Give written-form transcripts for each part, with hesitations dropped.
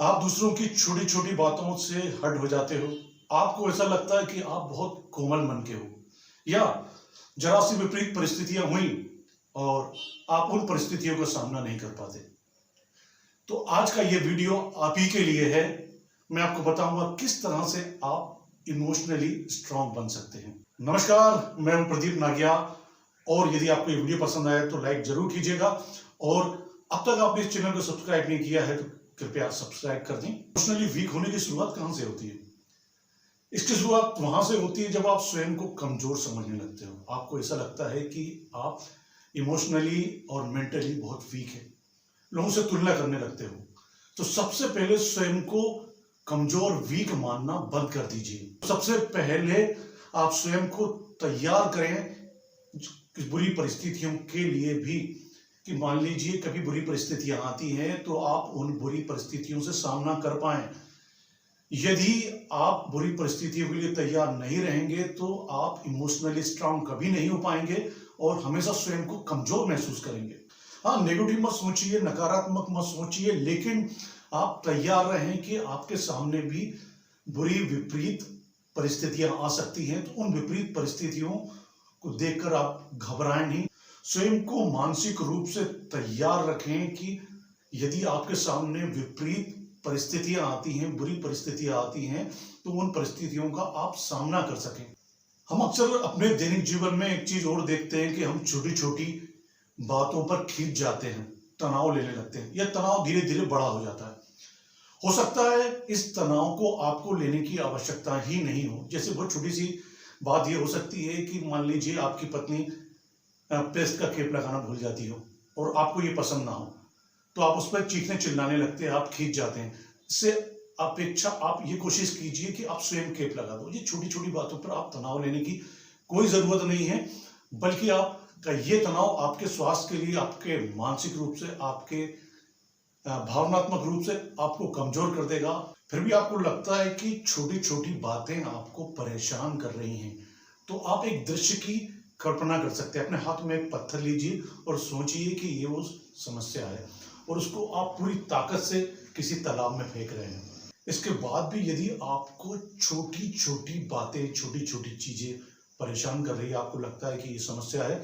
आप दूसरों की छोटी छोटी बातों से हर्ट हो जाते हो। आपको ऐसा लगता है कि आप बहुत कोमल मन के हो, या जरा सी विपरीत परिस्थितियां हुई और आप उन परिस्थितियों का सामना नहीं कर पाते। तो आज का ये वीडियो आप ही के लिए है। मैं आपको बताऊंगा किस तरह से आप इमोशनली स्ट्रांग बन सकते हैं। नमस्कार, मैं हूं प्रदीप नागिया। और यदि आपको ये वीडियो पसंद आया तो लाइक जरूर कीजिएगा, और अब तक आपने इस चैनल को सब्सक्राइब नहीं किया है तो कृपया सब्सक्राइब कर दें। इमोशनली वीक होने की शुरुआत कहां से होती है? इसकी शुरुआत वहां से होती है जब आप स्वयं को कमजोर समझने लगते हो। आपको ऐसा लगता है कि आप इमोशनली और मेंटली बहुत वीक है, लोगों से तुलना करने लगते हो। तो सबसे पहले स्वयं को कमजोर वीक मानना बंद कर दीजिए। सबसे पहले आप स्वयं को तैयार करें बुरी परिस्थितियों के लिए भी, कि मान लीजिए कभी बुरी परिस्थितियां आती हैं तो आप उन बुरी परिस्थितियों से सामना कर पाए। यदि आप बुरी परिस्थितियों के लिए तैयार नहीं रहेंगे तो आप इमोशनली स्ट्रांग कभी नहीं हो पाएंगे और हमेशा स्वयं को कमजोर महसूस करेंगे। हाँ, नेगेटिव मत सोचिए, नकारात्मक मत सोचिए, लेकिन आप तैयार रहें कि आपके सामने भी बुरी विपरीत परिस्थितियां आ सकती हैं। तो उन विपरीत परिस्थितियों को देखकर आप घबराएं नहीं। स्वयं को मानसिक रूप से तैयार रखें कि यदि आपके सामने विपरीत परिस्थितियां आती हैं, बुरी परिस्थितियां आती हैं, तो उन परिस्थितियों का आप सामना कर सकें। हम अक्सर अपने दैनिक जीवन में एक चीज और देखते हैं कि हम छोटी छोटी बातों पर खींच जाते हैं, तनाव लेने लगते हैं। यह तनाव धीरे धीरे बड़ा हो जाता है। हो सकता है इस तनाव को आपको लेने की आवश्यकता ही नहीं हो। जैसे बहुत छोटी सी बात यह हो सकती है कि मान लीजिए आपकी पत्नी पेस्ट का केप लगाना भूल जाती हो और आपको ये पसंद ना हो, तो आप उस पर चीखने चिल्लाने लगते हैं, आप खींच जाते हैं। इससे अपेक्षा आप ये कोशिश कीजिए कि आप स्वयं केप लगा दो। ये छोटी छोटी बातों पर आप तनाव लेने की कोई जरूरत नहीं है, बल्कि आपका ये तनाव आपके स्वास्थ्य के लिए, आपके मानसिक रूप से, आपके भावनात्मक रूप से आपको कमजोर कर देगा। फिर भी आपको लगता है कि छोटी छोटी बातें आपको परेशान कर रही हैं, तो आप एक दृश्य की कल्पना कर सकते हैं। अपने हाथ में एक पत्थर लीजिए और सोचिए कि ये वो समस्या है, और उसको आप पूरी ताकत से किसी तालाब में फेंक रहे हैं। इसके बाद भी यदि आपको छोटी छोटी बातें, छोटी छोटी चीजें परेशान कर रही है, आपको लगता है कि ये समस्या है,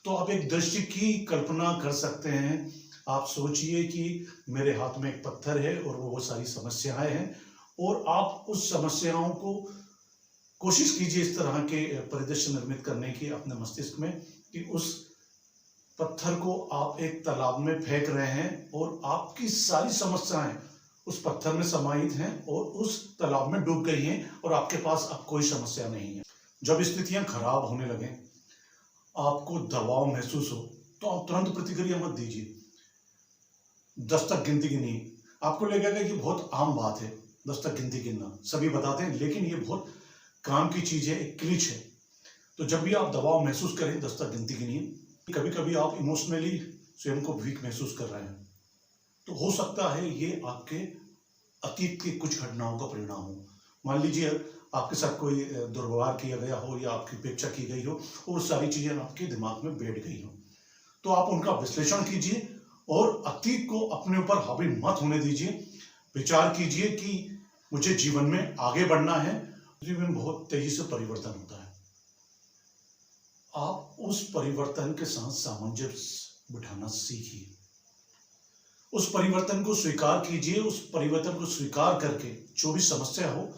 तो आप एक दृश्य की कल्पना कर सकते हैं। आप सोचिए कि मेरे हाथ में एक पत्थर है और वो सारी समस्याएं हैं, और आप उस समस्याओं को कोशिश कीजिए इस तरह के परिदृश्य निर्मित करने की अपने मस्तिष्क में, कि उस पत्थर को आप एक तालाब में फेंक रहे हैं और आपकी सारी समस्याएं उस पत्थर में समाहित हैं और उस तालाब में डूब गई हैं, और आपके पास अब कोई समस्या नहीं है। जब स्थितियां खराब होने लगे, आपको दबाव महसूस हो, तो आप तुरंत प्रतिक्रिया मत दीजिए। 10 तक गिनती गिनिए। आपको लगेगा कि बहुत आम बात है 10 तक गिनती गिनना, सभी बताते हैं, लेकिन ये बहुत काम की चीज है, एक क्लिच है। तो जब भी आप दबाव महसूस करें, 10 तक गिनती गिनिए। कभी कभी आप इमोशनली स्वयं को वीक महसूस कर रहे हैं, तो हो सकता है ये आपके अतीत की कुछ घटनाओं का परिणाम हो। मान लीजिए आपके साथ कोई दुर्व्यवहार किया गया हो या आपकी उपेक्षा की गई हो, और सारी चीजें आपके दिमाग में बैठ गई हो, तो आप उनका विश्लेषण कीजिए और अतीत को अपने ऊपर हावी मत होने दीजिए। विचार कीजिए कि मुझे जीवन में आगे बढ़ना है। जीवन बहुत तेजी से परिवर्तन होता है। आप उस परिवर्तन के साथ सामंजस्य बिठाना सीखिए। उस परिवर्तन को स्वीकार कीजिए। उस परिवर्तन को स्वीकार करके जो भी समस्या हो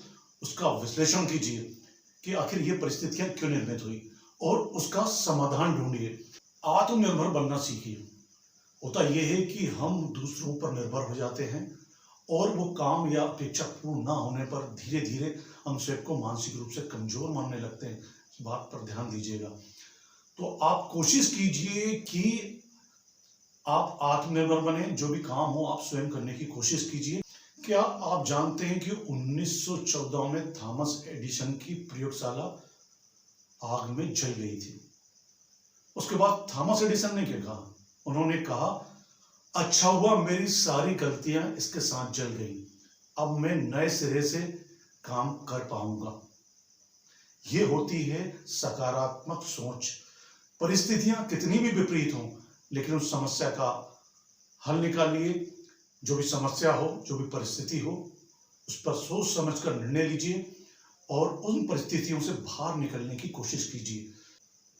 उसका विश्लेषण कीजिए कि आखिर ये परिस्थितियां क्यों निर्मित हुई, और उसका समाधान ढूंढिए। आत्मनिर्भर बनना सीखिए। होता यह है कि हम दूसरों पर निर्भर हो जाते हैं, और वो काम या अपेक्षा पूर्ण ना होने पर धीरे धीरे हम स्वयं को मानसिक रूप से कमजोर मानने लगते हैं। इस बात पर ध्यान दीजिएगा। तो आप कोशिश कीजिए कि आप आत्मनिर्भर बने। जो भी काम हो आप स्वयं करने की कोशिश कीजिए। क्या आप जानते हैं कि 1914 में थॉमस एडिसन की प्रयोगशाला आग में जल गई थी? उसके बाद थॉमस एडिसन ने क्या कहा? उन्होंने कहा, अच्छा हुआ मेरी सारी गलतियां इसके साथ जल गई, अब मैं नए सिरे से काम कर पाऊंगा। ये होती है सकारात्मक सोच। परिस्थितियां कितनी भी विपरीत हों, लेकिन उस समस्या का हल निकालिए, जो भी समस्या हो, जो भी परिस्थिति हो, उस पर सोच समझ कर निर्णय लीजिए और उन परिस्थितियों से बाहर निकलने की कोशिश कीजिए।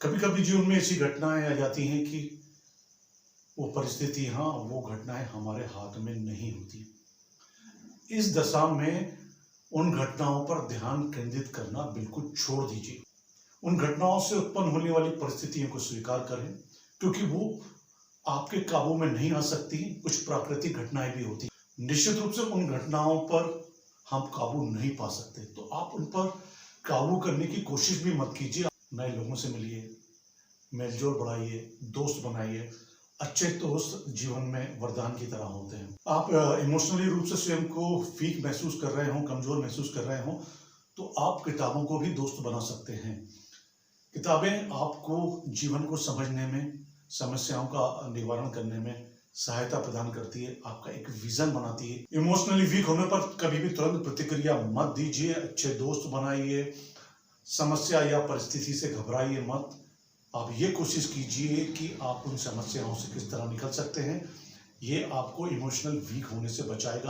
कभी कभी जीवन में ऐसी घटनाएं आ जाती हैं कि वो परिस्थिति, हाँ, वो घटनाएं हमारे हाथ में नहीं होती। इस दशा में उन घटनाओं पर ध्यान केंद्रित करना बिल्कुल छोड़ दीजिए। उन घटनाओं से उत्पन्न होने वाली परिस्थितियों को स्वीकार करें, क्योंकि वो आपके काबू में नहीं आ सकती। कुछ प्राकृतिक घटनाएं भी होती हैं, निश्चित रूप से उन घटनाओं पर हम काबू नहीं पा सकते, तो आप उन पर काबू करने की कोशिश भी मत कीजिए। नए लोगों से मिलिए, मेलजोल बढ़ाइए, दोस्त बनाइए। अच्छे दोस्त जीवन में वरदान की तरह होते हैं। आप इमोशनली रूप से स्वयं को वीक महसूस कर रहे हो, कमजोर महसूस कर रहे हो, तो आप किताबों को भी दोस्त बना सकते हैं। किताबें आपको जीवन को समझने में, समस्याओं का निवारण करने में सहायता प्रदान करती है, आपका एक विजन बनाती है। इमोशनली वीक होने पर कभी भी तुरंत प्रतिक्रिया मत दीजिए, अच्छे दोस्त बनाइए। समस्या या परिस्थिति से घबराइए मत। आप ये कोशिश कीजिए कि आप उन समस्याओं से किस तरह निकल सकते हैं। ये आपको इमोशनल वीक होने से बचाएगा।